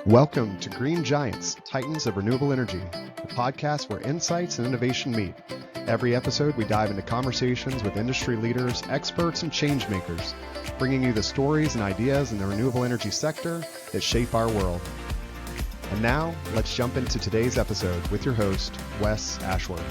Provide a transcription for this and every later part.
Welcome to Green Giants, Titans of Renewable Energy, the podcast where insights and innovation meet. Every episode, we dive into conversations with industry leaders, experts, and change makers, bringing you the stories and ideas in the renewable energy sector that shape our world. And now, let's jump into today's episode with your host, Wes Ashworth.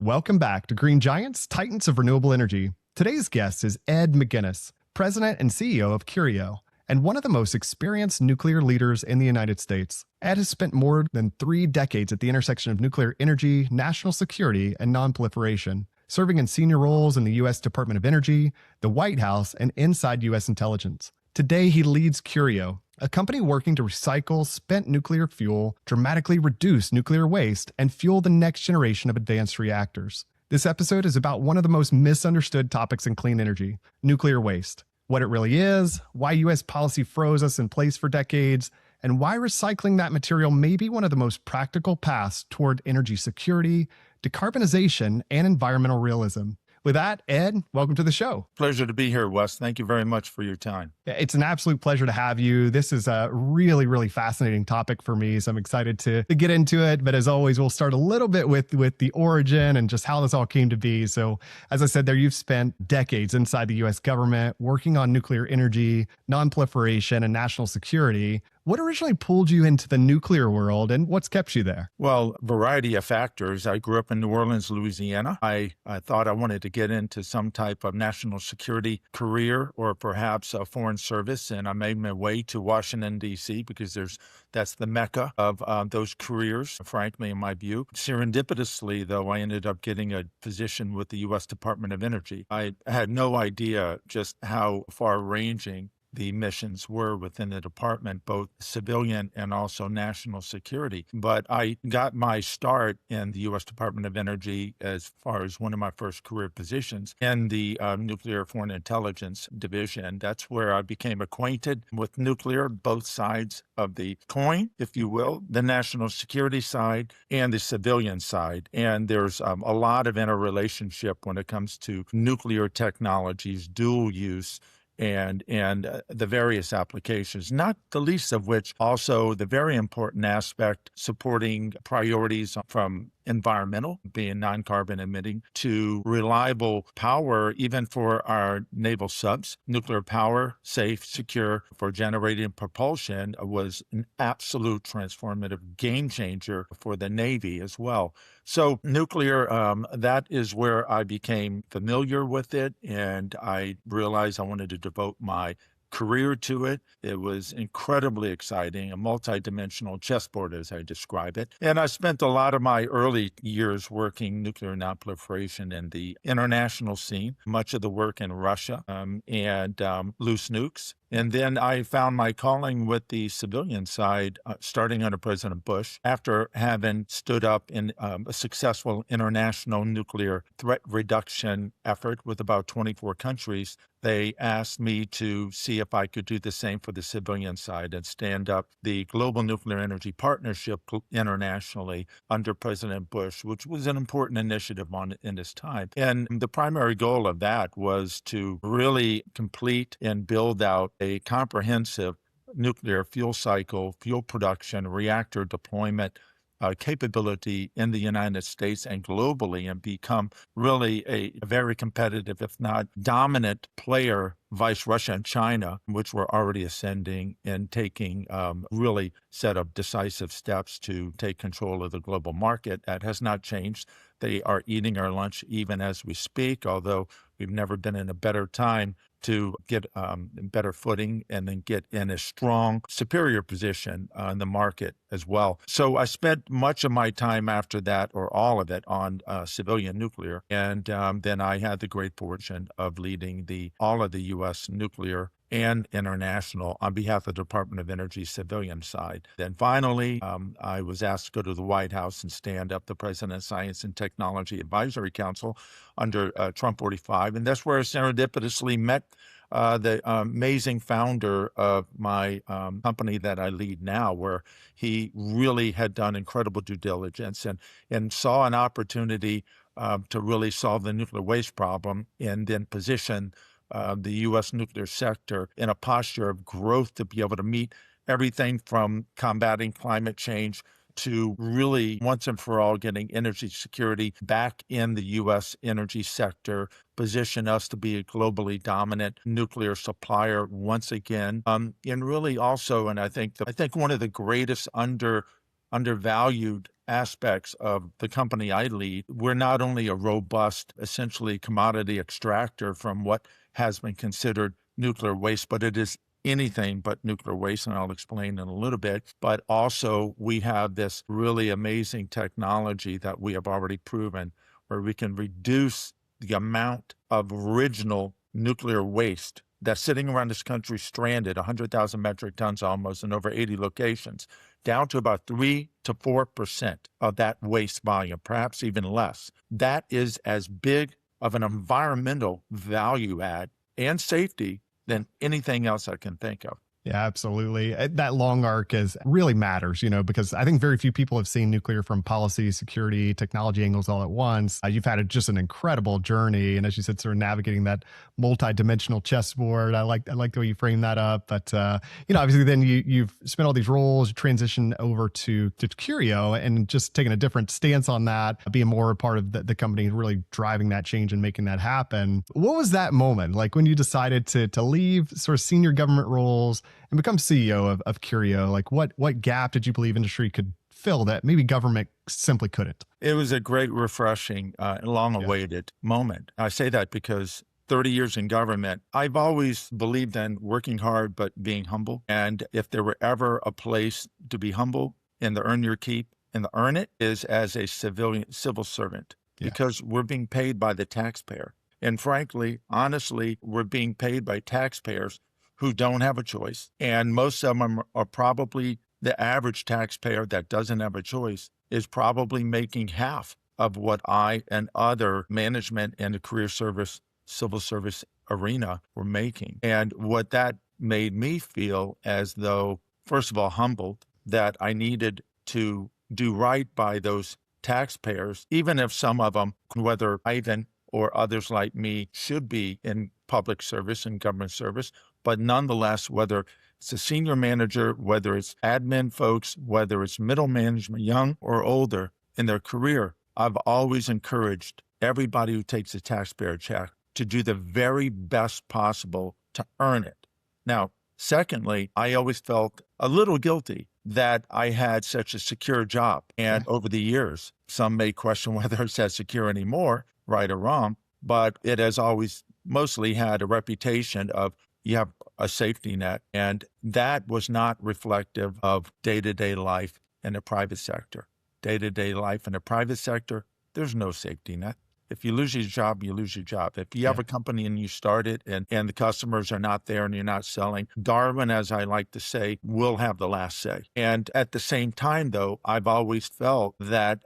Welcome back to Green Giants, Titans of Renewable Energy. Today's guest is Ed McGinnis, President and CEO of Curio, and one of the most experienced nuclear leaders in the United States. Ed has spent more than 3 decades at the intersection of nuclear energy, national security, and nonproliferation, serving in senior roles in the U.S. Department of Energy, the White House, and inside U.S. intelligence. Today, he leads Curio, a company working to recycle spent nuclear fuel, dramatically reduce nuclear waste, and fuel the next generation of advanced reactors. This episode is about one of the most misunderstood topics in clean energy, nuclear waste. What it really is, why U.S. policy froze us in place for decades, and why recycling that material may be one of the most practical paths toward energy security, decarbonization, and environmental realism. With that, Ed, welcome to the show. Pleasure to be here, Wes. Thank you very much for your time. It's an absolute pleasure to have you. This is a really, really fascinating topic for me, so I'm excited to get into it. But as always, we'll start a little bit with the origin and just how this all came to be. So as I said there, you've spent decades inside the U.S. government working on nuclear energy, nonproliferation, and national security. What originally pulled you into the nuclear world, and what's kept you there? Well, a variety of factors. I grew up in New Orleans, Louisiana. I thought I wanted to get into some type of national security career or perhaps a foreign service, and I made my way to Washington, D.C. because that's the mecca of those careers, frankly, in my view. Serendipitously, though, I ended up getting a position with the U.S. Department of Energy. I had no idea just how far-ranging the missions were within the department, both civilian and also national security. But I got my start in the U.S. Department of Energy as far as one of my first career positions in the Nuclear Foreign Intelligence Division. That's where I became acquainted with nuclear, both sides of the coin, if you will, the national security side and the civilian side. And there's a lot of interrelationship when it comes to nuclear technologies, dual use, and the various applications, not the least of which also the very important aspect supporting priorities from environmental, being non-carbon emitting, to reliable power, even for our naval subs. Nuclear power, safe, secure for generating propulsion was an absolute transformative game changer for the Navy as well. So nuclear, that is where I became familiar with it, and I realized I wanted to devote my career to it. It was incredibly exciting, a multidimensional chessboard, as I describe it. And I spent a lot of my early years working nuclear nonproliferation in the international scene, much of the work in Russia and loose nukes. And then I found my calling with the civilian side, starting under President Bush, after having stood up in a successful international nuclear threat reduction effort with about 24 countries. They asked me to see if I could do the same for the civilian side and stand up the Global Nuclear Energy Partnership internationally under President Bush, which was an important initiative in this time. And the primary goal of that was to really complete and build out a comprehensive nuclear fuel cycle, fuel production, reactor deployment capability in the United States and globally, and become really a very competitive, if not dominant player, vice Russia and China, which were already ascending and taking really set up decisive steps to take control of the global market. That has not changed. They are eating our lunch even as we speak, although we've never been in a better time to get better footing and then get in a strong, superior position in the market as well. So I spent much of my time after that, or all of it, on civilian nuclear. And then I had the great fortune of leading all of the U.S. nuclear and international on behalf of the Department of Energy civilian side. Then finally, I was asked to go to the White House and stand up the President's Science and Technology Advisory Council under Trump 45. And that's where I serendipitously met the amazing founder of my company that I lead now, where he really had done incredible due diligence and saw an opportunity to really solve the nuclear waste problem and then position the U.S. nuclear sector in a posture of growth to be able to meet everything from combating climate change to really once and for all getting energy security back in the U.S. energy sector, position us to be a globally dominant nuclear supplier once again. And really also, and I think one of the greatest undervalued aspects of the company I lead, we're not only a robust, essentially commodity extractor from what has been considered nuclear waste, but it is anything but nuclear waste, and I'll explain in a little bit. But also we have this really amazing technology that we have already proven where we can reduce the amount of original nuclear waste that's sitting around this country stranded, 100,000 metric tons almost in over 80 locations, down to about 3 to 4% of that waste volume, perhaps even less. That is as big of an environmental value add and safety than anything else I can think of. Yeah, absolutely. That long arc really matters, because I think very few people have seen nuclear from policy, security, technology angles all at once. You've had just an incredible journey. And as you said, sort of navigating that multi-dimensional chessboard. I like the way you frame that up. But, obviously then you've spent all these roles, transitioned over to Curio and just taking a different stance on that, being more a part of the company, really driving that change and making that happen. What was that moment? Like when you decided to leave sort of senior government roles and become CEO of Curio? Like what gap did you believe industry could fill that maybe government simply couldn't? It was a great, refreshing, long-awaited moment. I say that because 30 years in government, I've always believed in working hard but being humble. And if there were ever a place to be humble and to earn your keep and to earn it is as a civil servant, because we're being paid by the taxpayer. And frankly, honestly, we're being paid by taxpayers who don't have a choice. And most of them are probably the average taxpayer that doesn't have a choice is probably making half of what I and other management in the career service, civil service arena were making. And what that made me feel as though, first of all, humbled that I needed to do right by those taxpayers, even if some of them, whether Ivan or others like me, should be in public service and government service. But nonetheless, whether it's a senior manager, whether it's admin folks, whether it's middle management, young or older in their career, I've always encouraged everybody who takes a taxpayer check to do the very best possible to earn it. Now, secondly, I always felt a little guilty that I had such a secure job. And over the years, some may question whether it's as secure anymore, right or wrong, but it has always mostly had a reputation of you have a safety net. And that was not reflective of day-to-day life in the private sector. Day-to-day life in the private sector, there's no safety net. If you lose your job, you lose your job. If you have a company and you start it and the customers are not there and you're not selling, Darwin, as I like to say, will have the last say. And at the same time, though, I've always felt that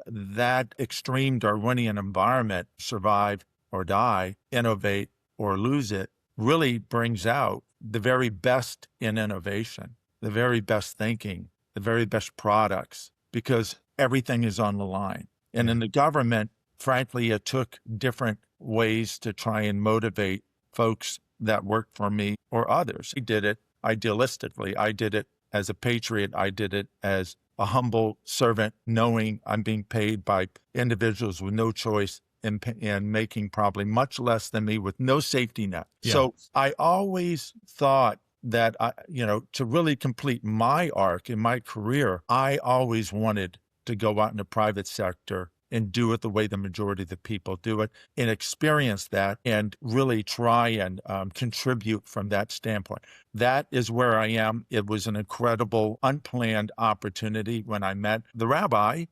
extreme Darwinian environment, survive or die, innovate or lose it, really brings out the very best in innovation, the very best thinking, the very best products, because everything is on the line. And in the government, frankly, it took different ways to try and motivate folks that worked for me or others. I did it idealistically. I did it as a patriot. I did it as a humble servant, knowing I'm being paid by individuals with no choice and making probably much less than me with no safety net. So I always thought that, to really complete my arc in my career, I always wanted to go out in the private sector and do it the way the majority of the people do it and experience that and really try and contribute from that standpoint. That is where I am. It was an incredible, unplanned opportunity when I met the rabbi.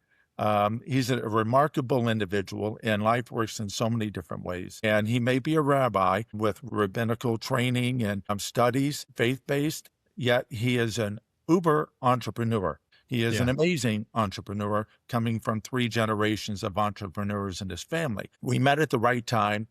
He's a remarkable individual, and life works in so many different ways. And he may be a rabbi with rabbinical training and studies, faith-based, yet he is an uber entrepreneur. He is an amazing entrepreneur coming from 3 generations of entrepreneurs in his family. We met at the right time.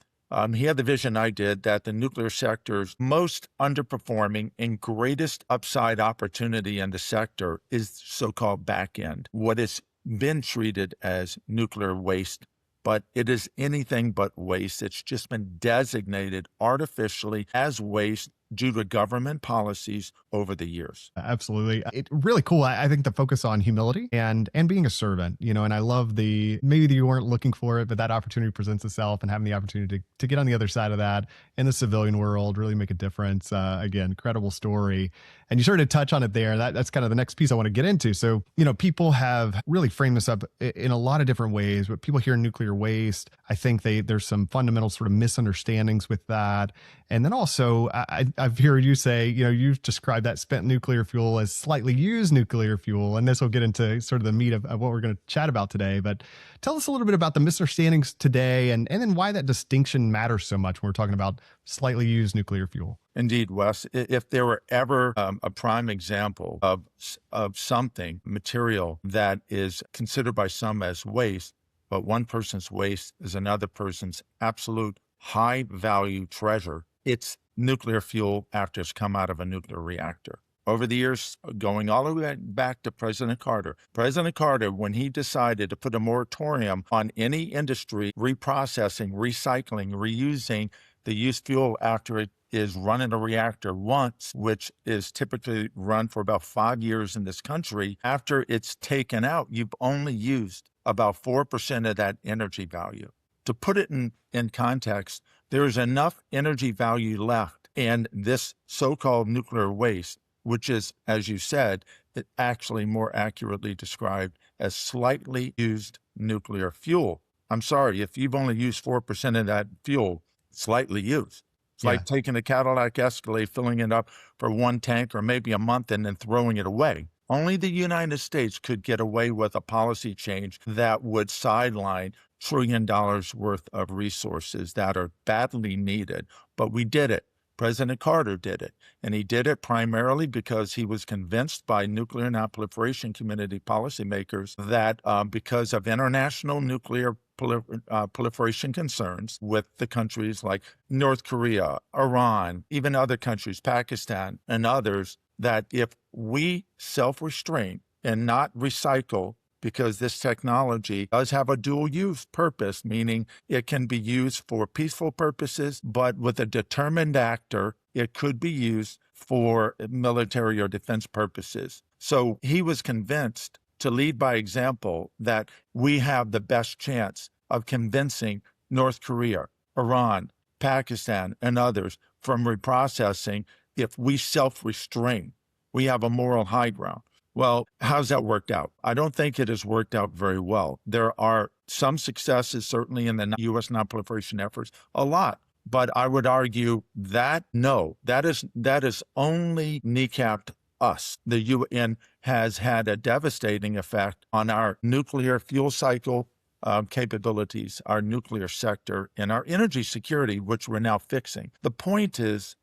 He had the vision I did that the nuclear sector's most underperforming and greatest upside opportunity in the sector is so-called back end, what has been treated as nuclear waste but it is anything but waste. It's just been designated artificially as waste due to government policies over the years. Absolutely. It really cool. I think the focus on humility and being a servant, and I love maybe that you weren't looking for it, but that opportunity presents itself, and having the opportunity to get on the other side of that in the civilian world, really make a difference. Again, incredible story. And you sort of touch on it there. That's kind of the next piece I want to get into. So, people have really framed this up in a lot of different ways, but people hear nuclear waste. I think there's some fundamental sort of misunderstandings with that. And then also, I've heard you say, you've described that spent nuclear fuel as slightly used nuclear fuel. And this will get into sort of the meat of what we're going to chat about today. But tell us a little bit about the misunderstandings today, and then why that distinction matters so much when we're talking about slightly used nuclear fuel. Indeed, Wes. If there were ever a prime example of something, material that is considered by some as waste, but one person's waste is another person's absolute high value treasure, it's nuclear fuel after it's come out of a nuclear reactor. Over the years, going all the way back to President Carter, when he decided to put a moratorium on any industry reprocessing, recycling, reusing the used fuel after it is run in a reactor once, which is typically run for about 5 years in this country, after it's taken out, you've only used about 4% of that energy value. To put it in context, there is enough energy value left in this so-called nuclear waste, which is, as you said, it actually more accurately described as slightly used nuclear fuel. I'm sorry, if you've only used 4% of that fuel, slightly used. It's like taking a Cadillac Escalade, filling it up for one tank or maybe a month and then throwing it away. Only the United States could get away with a policy change that would sideline $1 trillion worth of resources that are badly needed. But we did it. President Carter did it. And he did it primarily because he was convinced by nuclear nonproliferation community policymakers that because of international nuclear proliferation concerns with the countries like North Korea, Iran, even other countries, Pakistan, and others, that if we self-restrain and not recycle, because this technology does have a dual-use purpose, meaning it can be used for peaceful purposes, but with a determined actor, it could be used for military or defense purposes. So he was convinced to lead by example that we have the best chance of convincing North Korea, Iran, Pakistan, and others from reprocessing if we self-restrain. We have a moral high ground. Well, how's that worked out? I don't think it has worked out very well. There are some successes, certainly in the U.S. nonproliferation efforts, a lot. But I would argue that that is only kneecapped us. The UN has had a devastating effect on our nuclear fuel cycle capabilities, our nuclear sector, and our energy security, which we're now fixing. The point is,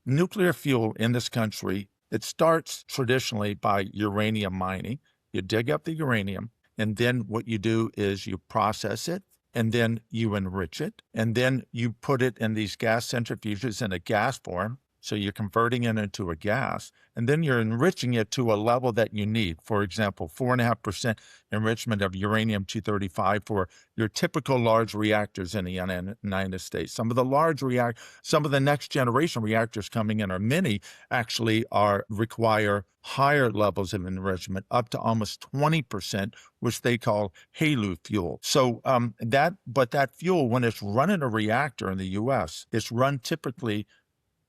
nuclear fuel in this country, it starts traditionally by uranium mining. You dig up the uranium, and then what you do is you process it, and then you enrich it, and then you put it in these gas centrifuges in a gas form. So you're converting it into a gas, and then you're enriching it to a level that you need. For example, 4.5% enrichment of uranium-235 for your typical large reactors in the United States. Some of the next generation reactors coming in, or many actually require higher levels of enrichment, up to almost 20%, which they call HALEU fuel. So that fuel, when it's run in a reactor in the U.S., it's run typically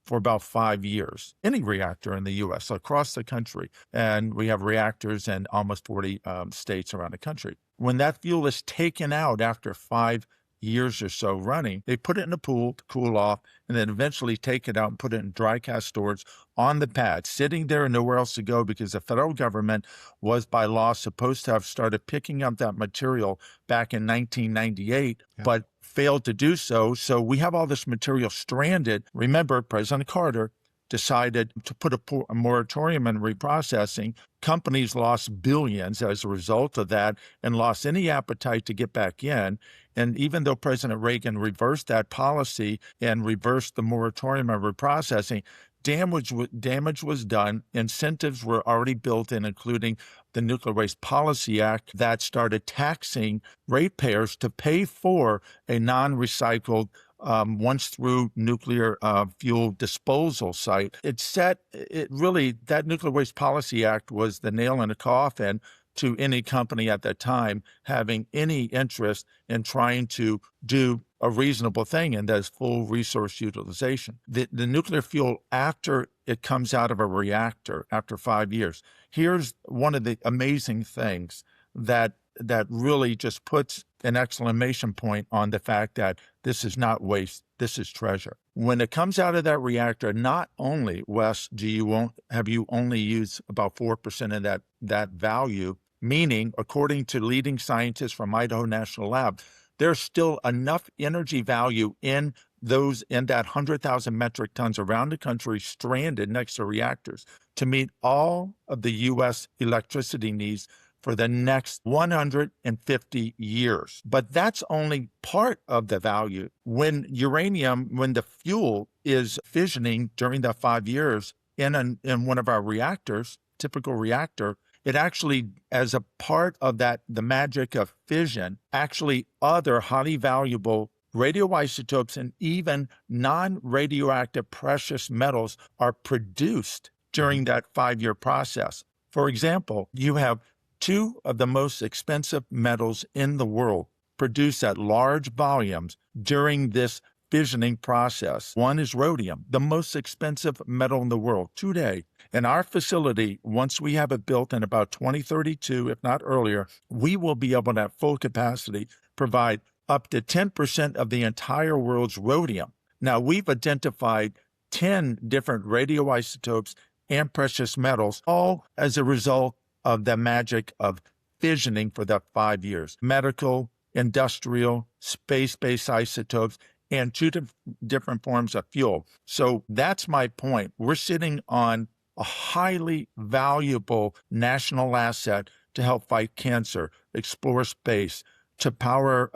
for about 5 years, any reactor in the U.S., across the country. And we have reactors in almost 40 states around the country. When that fuel is taken out after 5 years or so running, they put it in a pool to cool off, and then eventually take it out and put it in dry cask storage on the pad, sitting there and nowhere else to go, because the federal government was by law supposed to have started picking up that material back in 1998, but failed to do so. So we have all this material stranded. Remember, President Carter decided to put a moratorium on reprocessing. Companies lost billions as a result of that and lost any appetite to get back in. And even though President Reagan reversed that policy and reversed the moratorium on reprocessing, damage was done. Incentives were already built in, including the Nuclear Waste Policy Act that started taxing ratepayers to pay for a non-recycled once through nuclear fuel disposal site. That Nuclear Waste Policy Act was the nail in the coffin to any company at that time having any interest in trying to do a reasonable thing, and that is full resource utilization. The nuclear fuel, after it comes out of a reactor after 5 years, here's one of the amazing things that really just puts an exclamation point on the fact that this is not waste, this is treasure. When it comes out of that reactor, not only, Wes, have you only used about 4% of that value, meaning, according to leading scientists from Idaho National Lab, there's still enough energy value in that 100,000 metric tons around the country stranded next to reactors to meet all of the U.S. electricity needs for the next 150 years. But that's only part of the value. When the fuel is fissioning during that 5 years in one of our reactors, typical reactor, it actually, as a part of that, the magic of fission, actually other highly valuable radioisotopes and even non-radioactive precious metals are produced during that 5-year process. For example, you have 2 of the most expensive metals in the world produced at large volumes during this fissioning process. One is rhodium, the most expensive metal in the world today. In our facility, once we have it built in about 2032, if not earlier, we will be able to have full capacity, provide up to 10% of the entire world's rhodium. Now, we've identified 10 different radioisotopes and precious metals, all as a result of the magic of fissioning for that 5 years. Medical, industrial, space-based isotopes, and 2 different forms of fuel. So that's my point. We're sitting on a highly valuable national asset to help fight cancer, explore space, to power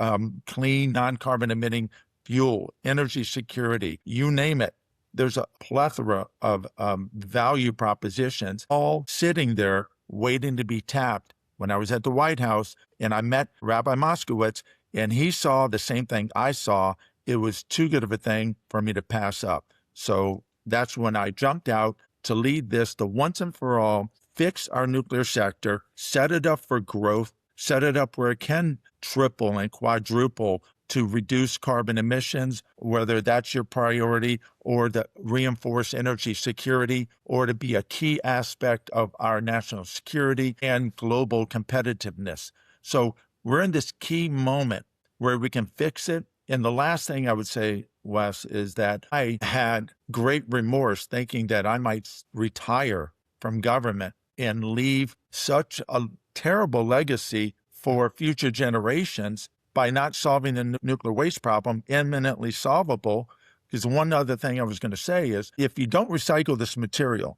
clean, non-carbon emitting fuel, energy security, you name it. There's a plethora of value propositions all sitting there waiting to be tapped. When I was at the White House and I met Rabbi Moskowitz and he saw the same thing I saw, it was too good of a thing for me to pass up. So that's when I jumped out to lead this to once and for all, fix our nuclear sector, set it up for growth, set it up where it can triple and quadruple to reduce carbon emissions, whether that's your priority, or to reinforce energy security, or to be a key aspect of our national security and global competitiveness. So we're in this key moment where we can fix it. And the last thing I would say, Wes, is that I had great remorse thinking that I might retire from government and leave such a terrible legacy for future generations by not solving the nuclear waste problem, imminently solvable. Because one other thing I was going to say is, if you don't recycle this material,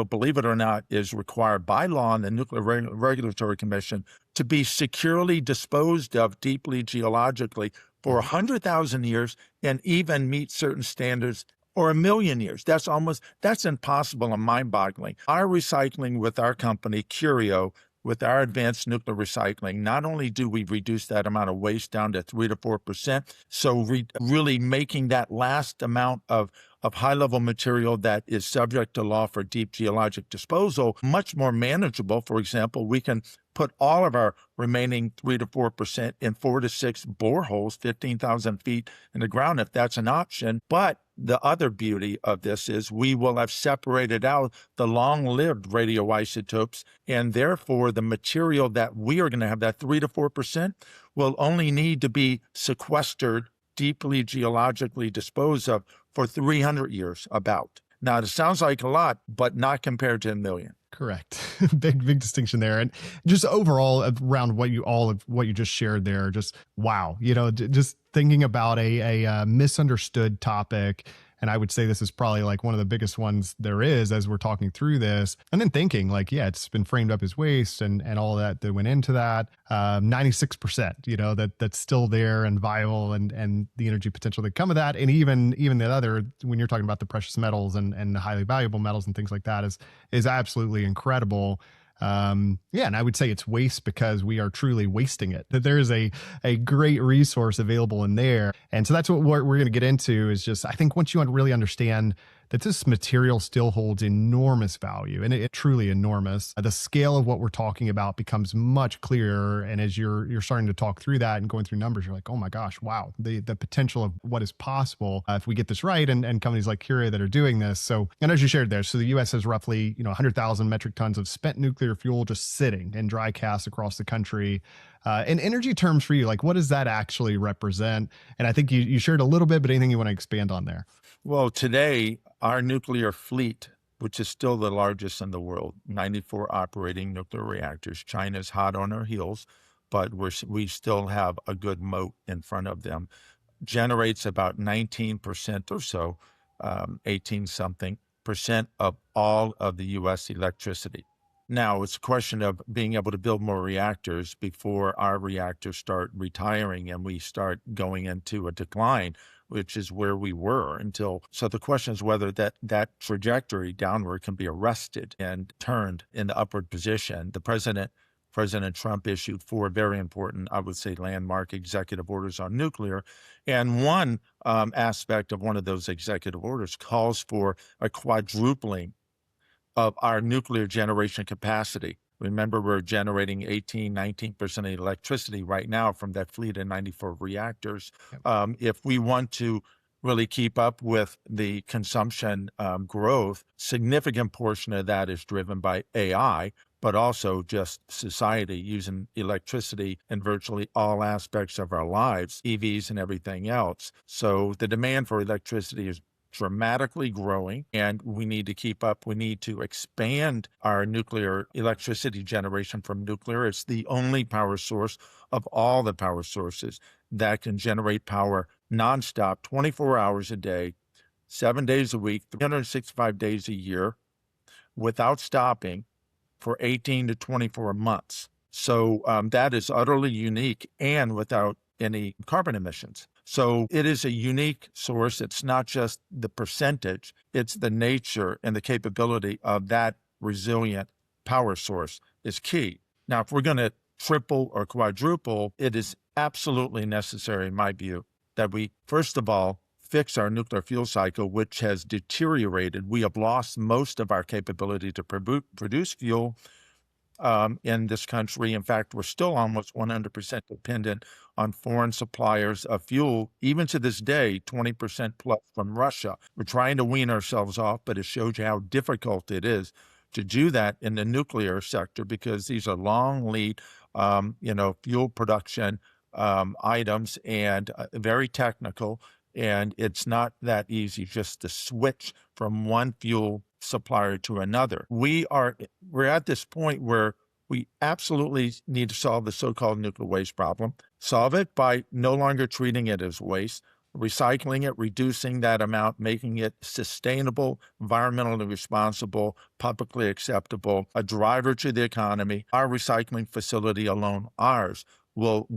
believe it or not, is required by law in the Nuclear Regulatory Commission to be securely disposed of deeply geologically for 100,000 years and even meet certain standards or 1 million years. That's impossible and mind-boggling. Our recycling with our company, Curio, with our advanced nuclear recycling, not only do we reduce that amount of waste down to 3 to 4%, so really making that last amount of high-level material that is subject to law for deep geologic disposal much more manageable. For example, we can put all of our remaining 3 to 4% in 4 to 6 boreholes, 15,000 feet in the ground, if that's an option. But the other beauty of this is we will have separated out the long-lived radioisotopes, and therefore the material that we are going to have, that 3 to 4%, will only need to be sequestered, deeply geologically disposed of for 300 years about. Now, it sounds like a lot, but not compared to 1 million. Correct. Big distinction there. And just overall around what you just shared there, just wow, just thinking about a misunderstood topic. And I would say this is probably like one of the biggest ones there is as we're talking through this. And then thinking like, yeah, it's been framed up as waste and all that went into that. 96%, that's still there and viable and the energy potential that come with that. And even the other, when you're talking about the precious metals and the highly valuable metals and things like that is absolutely incredible. Yeah, and I would say it's waste because we are truly wasting it. That there is a great resource available in there, and so that's what we're going to get into. Is just I think once you really understand that this material still holds enormous value, and it truly enormous. The scale of what we're talking about becomes much clearer, and as you're starting to talk through that and going through numbers, you're like, oh my gosh, wow, the potential of what is possible if we get this right, and companies like Curio that are doing this. So, and as you shared there, so the U.S. has roughly 100,000 metric tons of spent nuclear fuel just sitting in dry casts across the country. In energy terms for you, like what does that actually represent? And I think you shared a little bit, but anything you want to expand on there? Well, today, our nuclear fleet, which is still the largest in the world, 94 operating nuclear reactors. China's hot on our heels, but we still have a good moat in front of them. Generates about 19% or so, 18 something percent of all of the U.S. electricity. Now, it's a question of being able to build more reactors before our reactors start retiring and we start going into a decline, which is where we were until. So the question is whether that trajectory downward can be arrested and turned in the upward position. President Trump issued 4 very important, I would say, landmark executive orders on nuclear. And one aspect of one of those executive orders calls for a quadrupling of our nuclear generation capacity. Remember, we're generating 19% of electricity right now from that fleet of 94 reactors. Yep. If we want to really keep up with the consumption growth, significant portion of that is driven by AI, but also just society using electricity in virtually all aspects of our lives, EVs and everything else. So the demand for electricity is dramatically growing, and we need to keep up. We need to expand our nuclear electricity generation from nuclear. It's the only power source of all the power sources that can generate power nonstop, 24 hours a day, 7 days a week, 365 days a year, without stopping for 18 to 24 months. So that is utterly unique and without any carbon emissions. So it is a unique source. It's not just the percentage, it's the nature and the capability of that resilient power source is key. Now, if we're going to triple or quadruple, it is absolutely necessary, in my view, that we, first of all, fix our nuclear fuel cycle, which has deteriorated. We have lost most of our capability to produce fuel in this country. In fact, we're still almost 100% dependent on foreign suppliers of fuel, even to this day, 20% plus from Russia. We're trying to wean ourselves off, but it shows you how difficult it is to do that in the nuclear sector because these are long lead, fuel production items and very technical. And it's not that easy just to switch from one fuel supplier to another. We're at this point where we absolutely need to solve the so-called nuclear waste problem. Solve it by no longer treating it as waste, recycling it, reducing that amount, making it sustainable, environmentally responsible, publicly acceptable, a driver to the economy. Our recycling facility alone, ours, will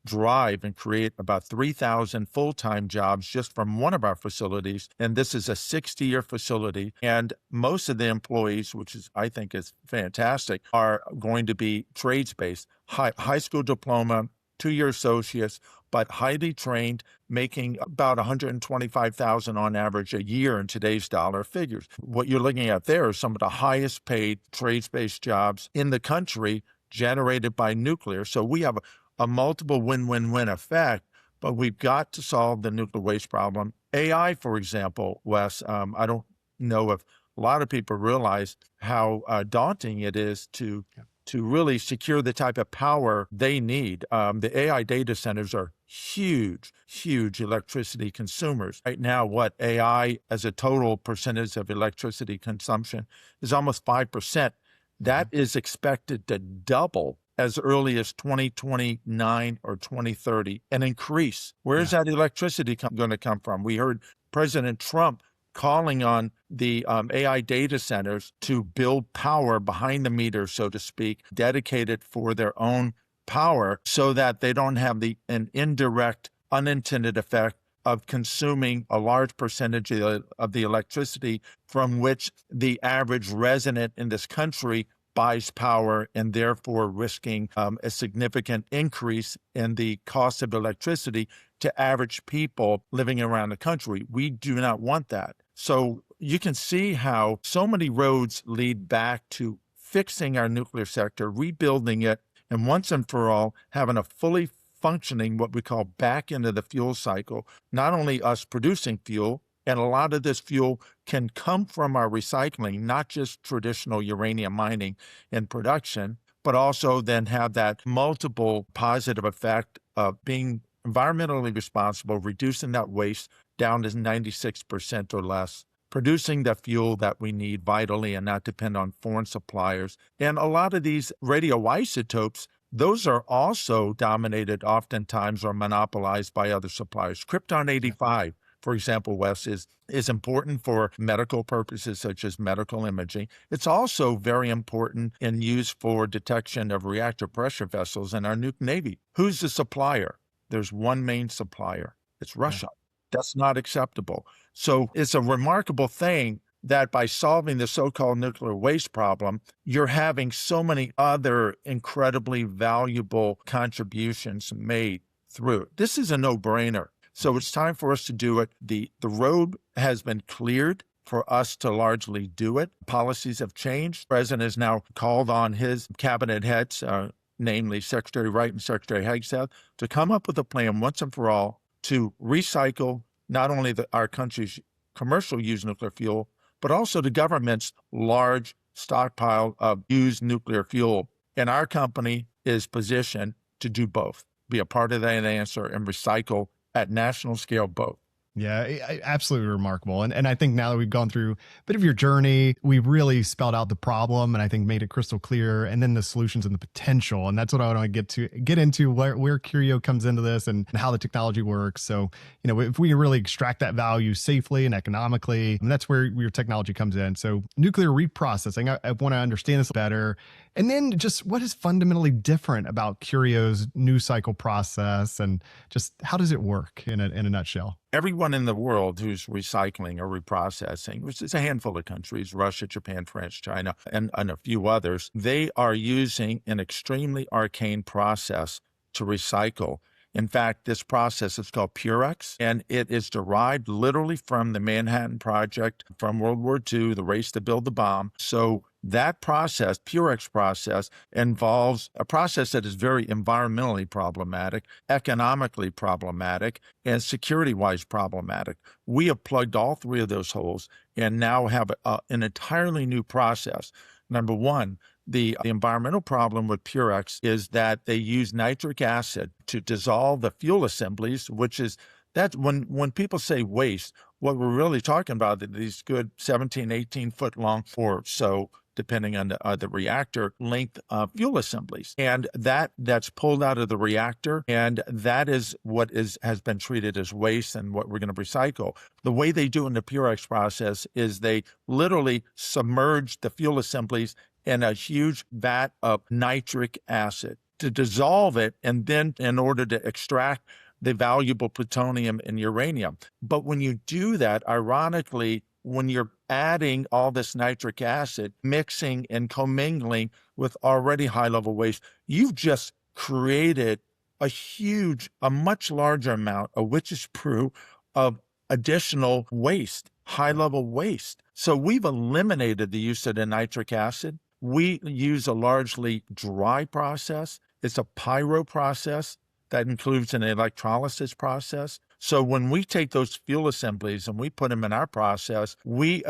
drive and create about 3,000 full-time jobs just from one of our facilities. And this is a 60-year facility. And most of the employees, I think is fantastic, are going to be trades-based, high school diploma, 2-year associates, but highly trained, making about $125,000 on average a year in today's dollar figures. What you're looking at there is some of the highest paid trades-based jobs in the country generated by nuclear. So we have a multiple win-win-win effect, but we've got to solve the nuclear waste problem. AI, for example, Wes, I don't know if a lot of people realize how daunting it is to really secure the type of power they need. The AI data centers are huge electricity consumers. Right now, what AI as a total percentage of electricity consumption is almost 5%. That is expected to double as early as 2029 or 2030 and increase. Where's that electricity going to come from? We heard President Trump calling on the AI data centers to build power behind the meter, so to speak, dedicated for their own power so that they don't have an indirect, unintended effect of consuming a large percentage of the electricity from which the average resident in this country buys power and therefore risking a significant increase in the cost of electricity to average people living around the country. We do not want that. So you can see how so many roads lead back to fixing our nuclear sector, rebuilding it, and once and for all, having a fully functioning, what we call back into the fuel cycle, not only us producing fuel, and a lot of this fuel can come from our recycling, not just traditional uranium mining and production, but also then have that multiple positive effect of being environmentally responsible, reducing that waste down to 96% or less, producing the fuel that we need vitally and not depend on foreign suppliers. And a lot of these radioisotopes, those are also dominated oftentimes or monopolized by other suppliers. Krypton-85, for example, Wes, is important for medical purposes such as medical imaging. It's also very important and used for detection of reactor pressure vessels in our nuke navy. Who's the supplier? There's one main supplier. It's Russia. That's not acceptable. So it's a remarkable thing that by solving the so-called nuclear waste problem, you're having so many other incredibly valuable contributions made through it. This is a no-brainer. So it's time for us to do it. The road has been cleared for us to largely do it. Policies have changed. The president has now called on his cabinet heads, namely Secretary Wright and Secretary Hegseth, to come up with a plan once and for all to recycle not only our country's commercial used nuclear fuel, but also the government's large stockpile of used nuclear fuel. And our company is positioned to do both, be a part of that answer and recycle at national scale both. Yeah, absolutely remarkable. And I think now that we've gone through a bit of your journey, we've really spelled out the problem and I think made it crystal clear, and then the solutions and the potential. And that's what I want to get into where Curio comes into this and how the technology works. So, if we really extract that value safely and economically, and that's where your technology comes in. So nuclear reprocessing, I want to understand this better. And then just what is fundamentally different about Curio's NuCycle process and just how does it work in a nutshell? Everyone in the world who's recycling or reprocessing, which is a handful of countries, Russia, Japan, France, China, and a few others, they are using an extremely arcane process to recycle. In fact, this process is called Purex, and it is derived literally from the Manhattan Project from World War II, the race to build the bomb. So that process, Purex process, involves a process that is very environmentally problematic, economically problematic, and security-wise problematic. We have plugged all three of those holes and now have an entirely new process. Number one, the environmental problem with Purex is that they use nitric acid to dissolve the fuel assemblies, which is that when people say waste, what we're really talking about are these good 17, 18 foot long or so, depending on the reactor length of fuel assemblies. And that's pulled out of the reactor, and that is what has been treated as waste and what we're going to recycle. The way they do in the Purex process is they literally submerge the fuel assemblies in a huge vat of nitric acid to dissolve it, and then in order to extract the valuable plutonium and uranium. But when you do that, ironically, when you're adding all this nitric acid, mixing and commingling with already high-level waste, you've just created a much larger amount of witch's brew of additional waste, high-level waste. So we've eliminated the use of the nitric acid. We use a largely dry process. It's a pyro process that includes an electrolysis process. So when we take those fuel assemblies and we put them in our process, we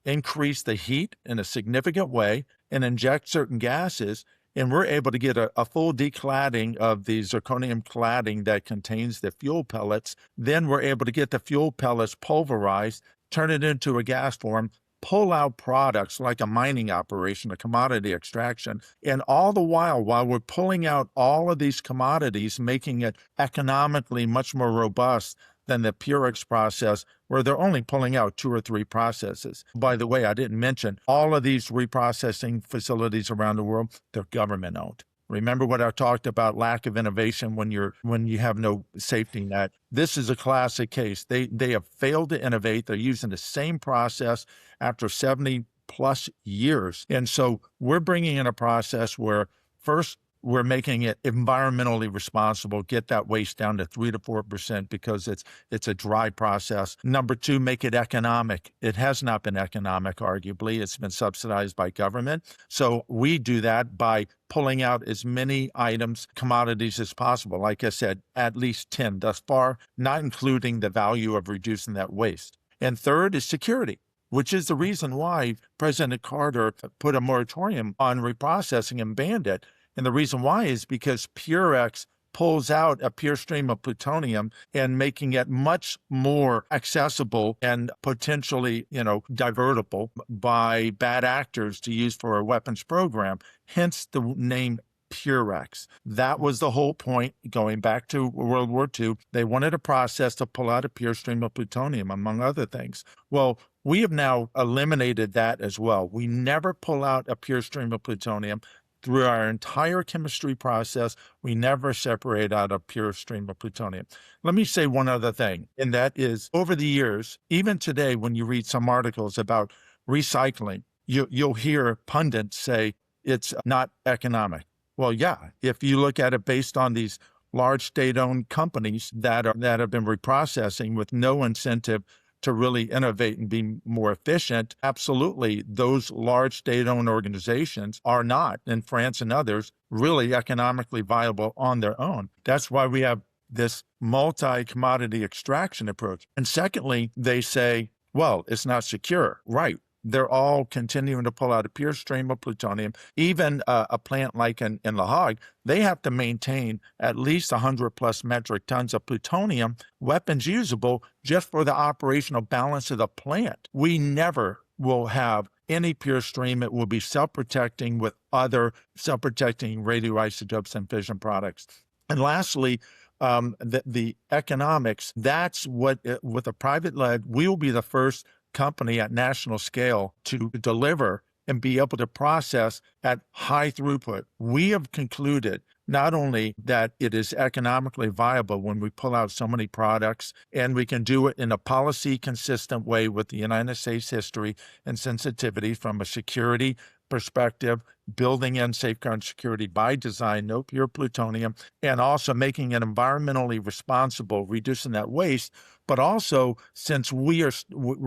increase the heat in a significant way and inject certain gases, and we're able to get a full decladding of the zirconium cladding that contains the fuel pellets. Then we're able to get the fuel pellets pulverized, turn it into a gas form, pull out products like a mining operation, a commodity extraction. And all the while we're pulling out all of these commodities, making it economically much more robust than the Purex process, where they're only pulling out 2 or 3 processes. By the way, I didn't mention all of these reprocessing facilities around the world, they're government owned. Remember what I talked about, lack of innovation when you have no safety net. This is a classic case. They have failed to innovate. They're using the same process after 70 plus years. And so we're bringing in a process where first, we're making it environmentally responsible, get that waste down to 3 to 4% because it's a dry process. Number two, make it economic. It has not been economic, arguably. It's been subsidized by government. So we do that by pulling out as many items, commodities as possible. Like I said, at least 10 thus far, not including the value of reducing that waste. And third is security, which is the reason why President Carter put a moratorium on reprocessing and banned it. And the reason why is because Purex pulls out a pure stream of plutonium and making it much more accessible and potentially, divertible by bad actors to use for a weapons program, hence the name Purex. That was the whole point going back to World War II. They wanted a process to pull out a pure stream of plutonium, among other things. Well, we have now eliminated that as well. We never pull out a pure stream of plutonium. Through our entire chemistry process, we never separate out a pure stream of plutonium. Let me say one other thing, and that is over the years, even today, when you read some articles about recycling, you'll hear pundits say it's not economic. Well, yeah, if you look at it based on these large state-owned companies that have been reprocessing with no incentive to really innovate and be more efficient, absolutely, those large state-owned organizations are not, in France and others, really economically viable on their own. That's why we have this multi-commodity extraction approach. And secondly, they say, well, it's not secure. Right. They're all continuing to pull out a pure stream of plutonium. Even a plant like in La Hague, they have to maintain at least 100 plus metric tons of plutonium, weapons usable, just for the operational balance of the plant. We never will have any pure stream. It will be self-protecting with other self-protecting radioisotopes and fission products. And lastly, the economics, that's what, with a private lead, we will be the first company at national scale to deliver and be able to process at high throughput. We have concluded not only that it is economically viable when we pull out so many products, and we can do it in a policy consistent way with the United States history and sensitivity from a security perspective, building in safeguard security by design, no pure plutonium, and also making it environmentally responsible, reducing that waste. But also, since we're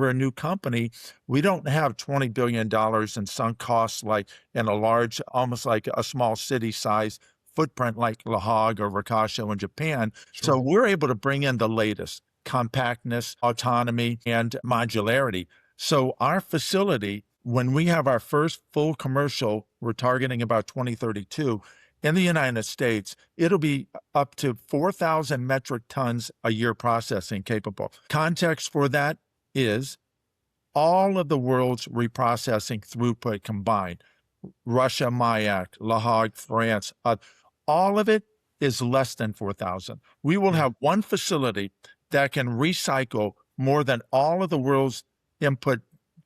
a new company, we don't have $20 billion in sunk costs like in a large, almost like a small city size footprint like La Hague or Rakasho in Japan. Sure. So we're able to bring in the latest compactness, autonomy, and modularity. So our facility, when we have our first full commercial, we're targeting about 2032 in the United States, it'll be up to 4,000 metric tons a year processing capable. Context for that is all of the world's reprocessing throughput combined, Russia, Mayak, La Hague, France, all of it is less than 4,000. We will have one facility that can recycle more than all of the world's input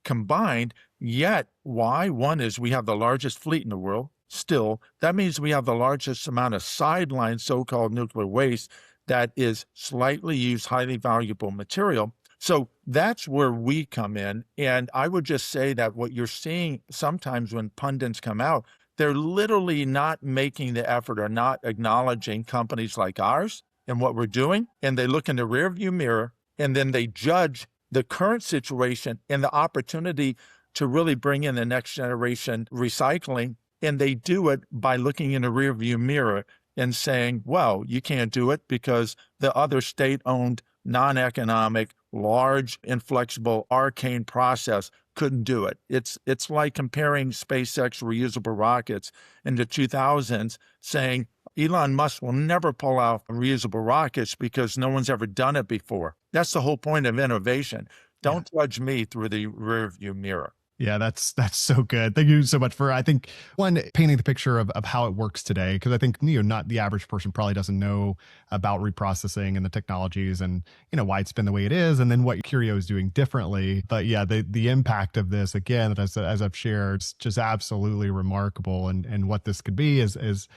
combined. Yet, why? One is we have the largest fleet in the world. Still, that means we have the largest amount of sideline so-called nuclear waste that is slightly used, highly valuable material. So that's where we come in. And I would just say that what you're seeing sometimes when pundits come out, they're literally not making the effort or not acknowledging companies like ours and what we're doing. And they look in the rearview mirror and then they judge the current situation and the opportunity to really bring in the next generation recycling. And they do it by looking in the rearview mirror and saying, well, you can't do it because the other state-owned, non-economic, large, inflexible, arcane process couldn't do it. It's like comparing SpaceX reusable rockets in the 2000s, saying Elon Musk will never pull out reusable rockets because no one's ever done it before. That's the whole point of innovation. Don't judge me through the rearview mirror. Yeah, that's so good. Thank you so much for, I think, one, painting the picture of how it works today, because I think, not the average person probably doesn't know about reprocessing and the technologies and, why it's been the way it is, and then what Curio is doing differently. But yeah, the impact of this, again, as I've shared, it's just absolutely remarkable. And what this could be is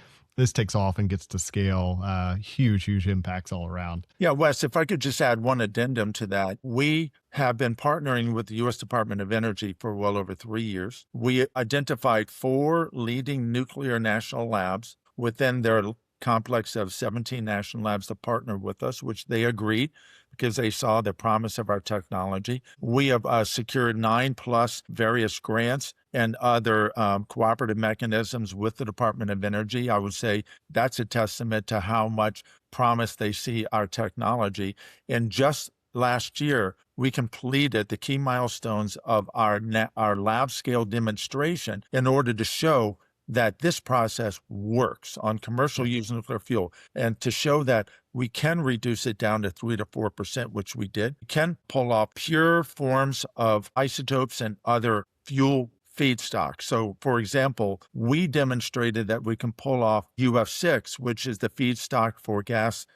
this takes off and gets to scale, huge impacts all around. Yeah, Wes, if I could just add one addendum to that. We have been partnering with the U.S. Department of Energy for well over 3 years. We identified 4 leading nuclear national labs within their complex of 17 national labs to partner with us, which they agreed because they saw the promise of our technology. We have secured 9 plus various grants and other cooperative mechanisms with the Department of Energy. I would say that's a testament to how much promise they see our technology. And just last year, we completed the key milestones of our lab scale demonstration in order to show that this process works on commercial use nuclear fuel, and to show that we can reduce it down to 3 to 4%, which we did. We can pull off pure forms of isotopes and other fuel feedstock. So, for example, we demonstrated that we can pull off UF6, which is the feedstock for gaseous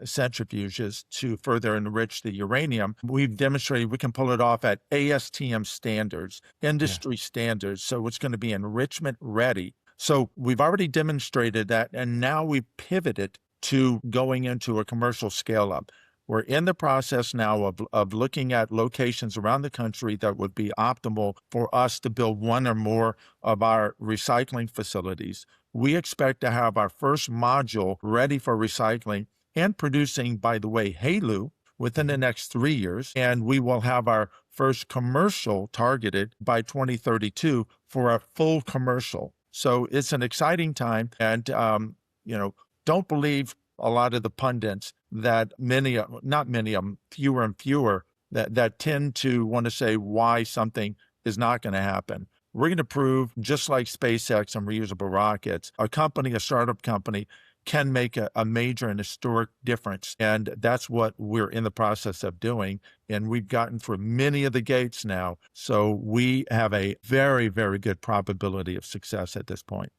centrifuges to further enrich the uranium. We've demonstrated we can pull it off at ASTM standards, industry standards, so it's going to be enrichment ready. So we've already demonstrated that, and now we've pivoted to going into a commercial scale-up. We're in the process now of looking at locations around the country that would be optimal for us to build one or more of our recycling facilities. We expect to have our first module ready for recycling and producing, by the way, HALEU within the next 3 years. And we will have our first commercial targeted by 2032 for a full commercial. So it's an exciting time. And, don't believe a lot of the pundits that not many of them, fewer and fewer, that tend to want to say why something is not going to happen. We're going to prove, just like SpaceX and reusable rockets, a startup company, can make a major and historic difference. And that's what we're in the process of doing. And we've gotten through many of the gates now. So we have a very, very good probability of success at this point.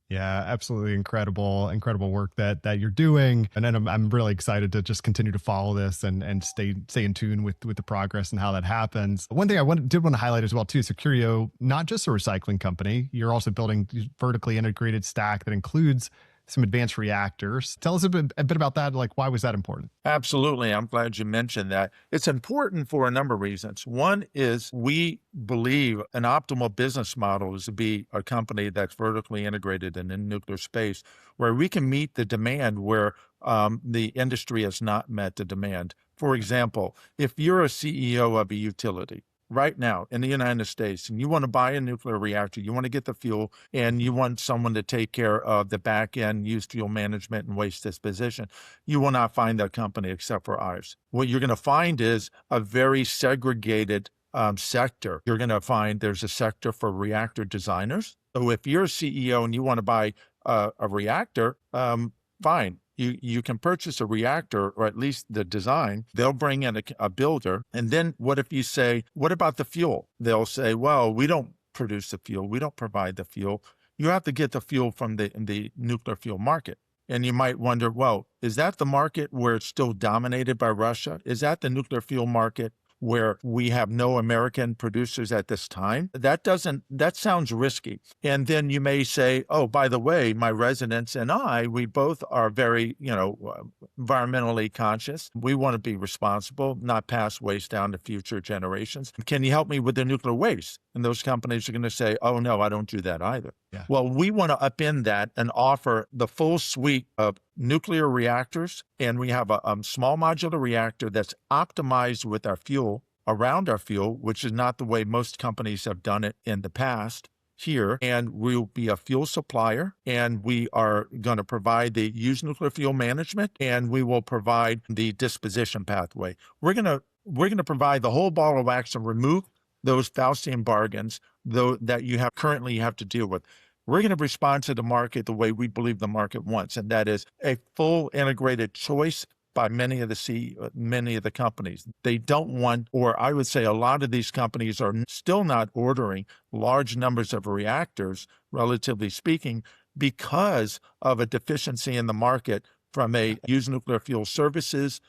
Yeah, absolutely incredible work that you're doing. And then I'm really excited to just continue to follow this and stay in tune with the progress and how that happens. One thing I did want to highlight as well too, so Curio, not just a recycling company, you're also building a vertically integrated stack that includes some advanced reactors. Tell us a bit about that. Like, why was that important? Absolutely. I'm glad you mentioned that. It's important for a number of reasons. One is we believe an optimal business model is to be a company that's vertically integrated in the nuclear space, where we can meet the demand where the industry has not met the demand. For example, if you're a CEO of a utility, right now in the United States, and you want to buy a nuclear reactor, you want to get the fuel, and you want someone to take care of the back end used fuel management and waste disposition, you will not find that company except for ours. What you're going to find is a very segregated sector. You're going to find there's a sector for reactor designers. So if you're a CEO and you want to buy a reactor, fine. You can purchase a reactor, or at least the design. They'll bring in a builder. And then what if you say, what about the fuel? They'll say, well, we don't produce the fuel. We don't provide the fuel. You have to get the fuel from the nuclear fuel market. And you might wonder, well, is that the market where it's still dominated by Russia? Is that the nuclear fuel market where we have no American producers at this time? That sounds risky. And then you may say, oh, by the way, my residents and we both are very, environmentally conscious. We want to be responsible, not pass waste down to future generations. Can you help me with the nuclear waste? And those companies are going to say, oh, no, I don't do that either. Yeah. Well, we want to upend that and offer the full suite of nuclear reactors. And we have a small modular reactor that's optimized with our fuel, around our fuel, which is not the way most companies have done it in the past here. And we'll be a fuel supplier, and we are going to provide the used nuclear fuel management, and we will provide the disposition pathway. We're going to provide the whole ball of wax and remove those Faustian bargains that you currently have to deal with. We're going to respond to the market the way we believe the market wants, and that is a full integrated choice by many of the companies. They don't want, or I would say a lot of these companies are still not ordering large numbers of reactors, relatively speaking, because of a deficiency in the market from a used nuclear fuel services,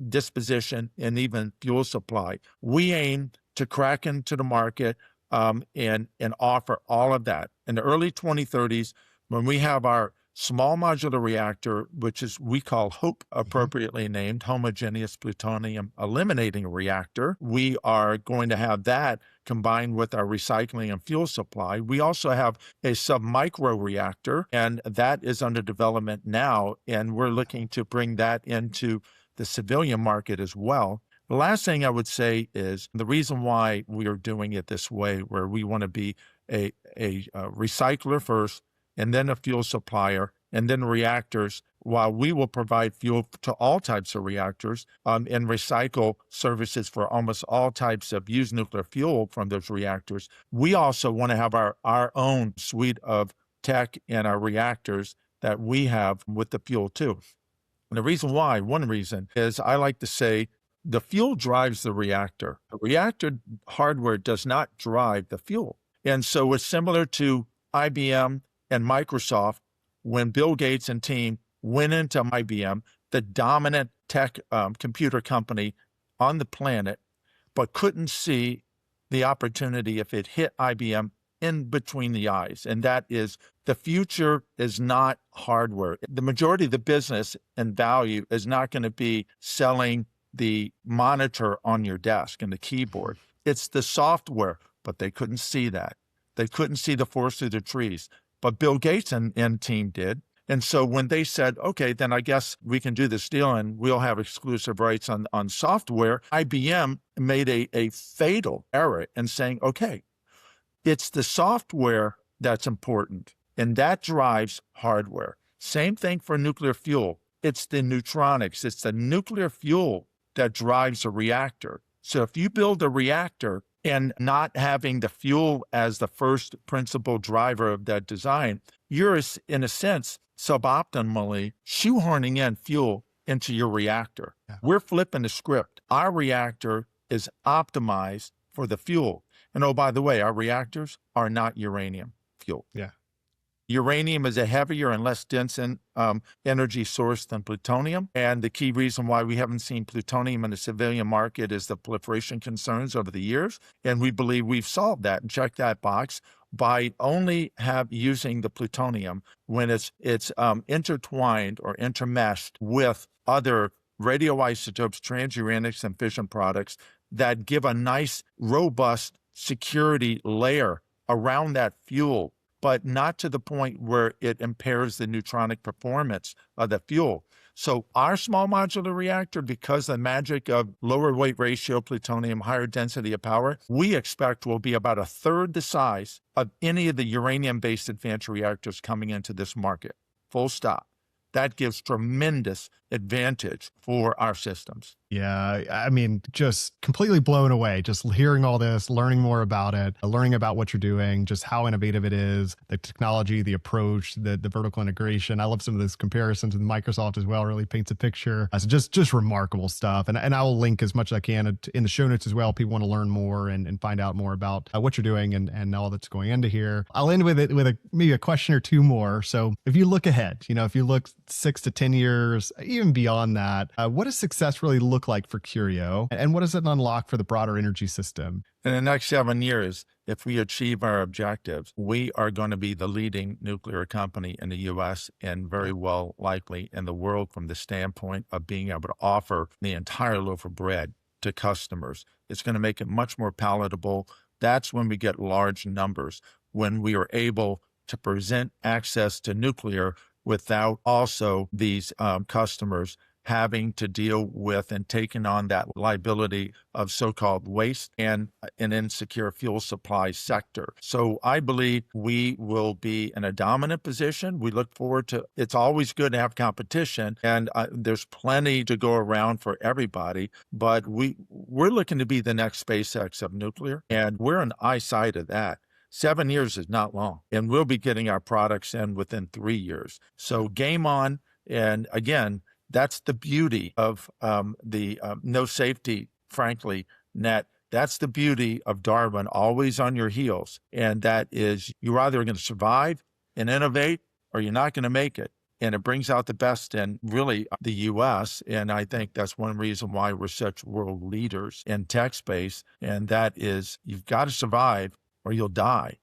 disposition, and even fuel supply. We aim to crack into the market and offer all of that. In the early 2030s, when we have our small modular reactor, which is we call HOPE, appropriately named, homogeneous plutonium eliminating reactor. We are going to have that combined with our recycling and fuel supply. We also have a submicro reactor, and that is under development now, and we're looking to bring that into the civilian market as well. The last thing I would say is the reason why we are doing it this way, where we want to be a recycler first, and then a fuel supplier, and then reactors, while we will provide fuel to all types of reactors and recycle services for almost all types of used nuclear fuel from those reactors. We also want to have our own suite of tech in our reactors that we have with the fuel too. And the reason why, one reason, is I like to say the fuel drives the reactor. The reactor hardware does not drive the fuel. And so it's similar to IBM and Microsoft. When Bill Gates and team went into IBM, the dominant tech computer company on the planet, but couldn't see the opportunity if it hit IBM in between the eyes. And that is, the future is not hardware. The majority of the business and value is not going to be selling the monitor on your desk and the keyboard. It's the software, but they couldn't see that. They couldn't see the forest through the trees. But Bill Gates and team did. And so when they said, okay, then I guess we can do this deal and we'll have exclusive rights on software, IBM made a fatal error in saying, okay, it's the software that's important, and that drives hardware. Same thing for nuclear fuel. It's the neutronics. It's the nuclear fuel that drives a reactor. So if you build a reactor and not having the fuel as the first principal driver of that design, you're, in a sense, suboptimally shoehorning in fuel into your reactor. Yeah. We're flipping the script. Our reactor is optimized for the fuel. And oh, by the way, our reactors are not uranium fuel. Yeah. Uranium is a heavier and less dense energy source than plutonium. And the key reason why we haven't seen plutonium in the civilian market is the proliferation concerns over the years. And we believe we've solved that and checked that box by only using the plutonium when it's intertwined or intermeshed with other radioisotopes, transuranics, and fission products that give a nice, robust security layer around that fuel, but not to the point where it impairs the neutronic performance of the fuel. So our small modular reactor, because of the magic of lower weight ratio plutonium, higher density of power, we expect will be about a third the size of any of the uranium-based advanced reactors coming into this market. Full stop. That gives tremendous advantage for our systems. Yeah, I mean, just completely blown away, just hearing all this, learning more about it, learning about what you're doing, just how innovative it is, the technology, the approach, the vertical integration. I love some of this comparisons with Microsoft as well, really paints a picture. So just remarkable stuff. And I will link as much as I can in the show notes as well. People want to learn more and find out more about what you're doing and all that's going into here. I'll end with maybe a question or two more. So if you look ahead, if you look 6 to 10 years, even beyond that, what does success really look like for Curio, and what does it unlock for the broader energy system? In the next 7 years, if we achieve our objectives, we are going to be the leading nuclear company in the U.S. and very well likely in the world from the standpoint of being able to offer the entire loaf of bread to customers. It's going to make it much more palatable. That's when we get large numbers, when we are able to present access to nuclear without also these customers having to deal with and taking on that liability of so-called waste and an insecure fuel supply sector. So I believe we will be in a dominant position. We look forward to, it's always good to have competition, and there's plenty to go around for everybody, but we're looking to be the next SpaceX of nuclear, and we're an eyesight of that. 7 years is not long, and we'll be getting our products in within 3 years. So game on, and again, that's the beauty of the no safety, frankly, net. That's the beauty of Darwin, always on your heels. And that is, you're either going to survive and innovate, or you're not going to make it. And it brings out the best in really the U.S. And I think that's one reason why we're such world leaders in tech space. And that is, you've got to survive or you'll die.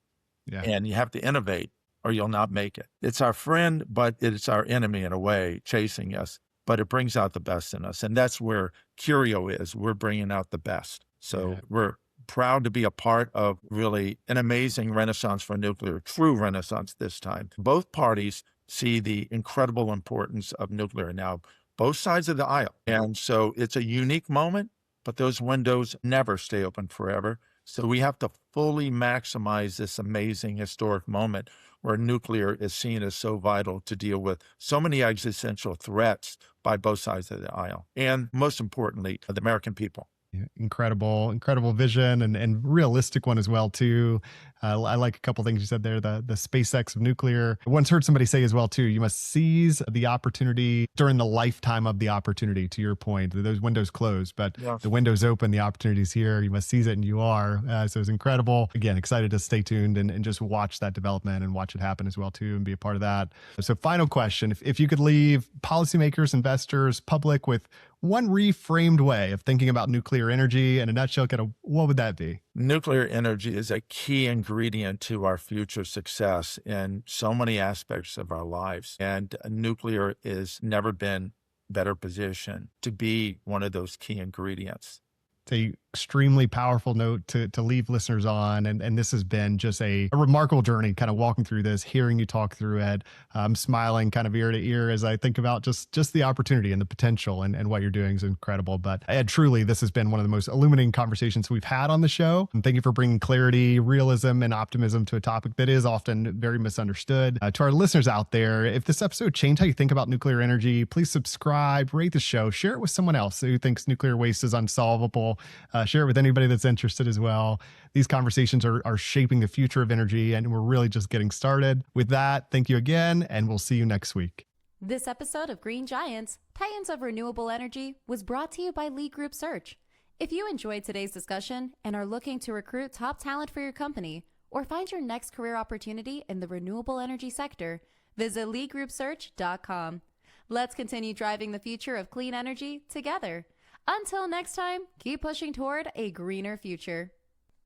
Yeah. And you have to innovate. or you'll not make it. It's our friend, but it's our enemy in a way, chasing us. But it brings out the best in us. And that's where Curio is. We're bringing out the best. So we're proud to be a part of really an amazing renaissance for nuclear, true renaissance this time. Both parties see the incredible importance of nuclear now, both sides of the aisle. And so it's a unique moment, but those windows never stay open forever. So we have to fully maximize this amazing historic moment where nuclear is seen as so vital to deal with so many existential threats by both sides of the aisle. And most importantly, the American people. Yeah, incredible vision and realistic one as well too. I like a couple things you said there. The SpaceX of nuclear. I once heard somebody say as well too, you must seize the opportunity during the lifetime of the opportunity. To your point, those windows close, but the window's open, the opportunity's here. You must seize it, and you are. So it's incredible. Again, excited to stay tuned and just watch that development and watch it happen as well too, and be a part of that. So final question: if you could leave policymakers, investors, public with one reframed way of thinking about nuclear energy in a nutshell, what would that be? Nuclear energy is a key ingredient to our future success in so many aspects of our lives. And nuclear has never been better positioned to be one of those key ingredients. It's a extremely powerful note to leave listeners on. And this has been just a remarkable journey, kind of walking through this, hearing you talk through, Ed. I'm smiling kind of ear to ear as I think about just the opportunity and the potential and what you're doing is incredible. But Ed, truly, this has been one of the most illuminating conversations we've had on the show. And thank you for bringing clarity, realism, and optimism to a topic that is often very misunderstood. To our listeners out there, if this episode changed how you think about nuclear energy, please subscribe, rate the show, share it with someone else who thinks nuclear waste is unsolvable. Share it with anybody that's interested as well. These conversations are shaping the future of energy, and we're really just getting started. With that, thank you again, and we'll see you next week. This episode of Green Giants, Titans of Renewable Energy, was brought to you by Lead Group Search. If you enjoyed today's discussion and are looking to recruit top talent for your company or find your next career opportunity in the renewable energy sector, visit leadgroupsearch.com. Let's continue driving the future of clean energy together. Until next time, keep pushing toward a greener future.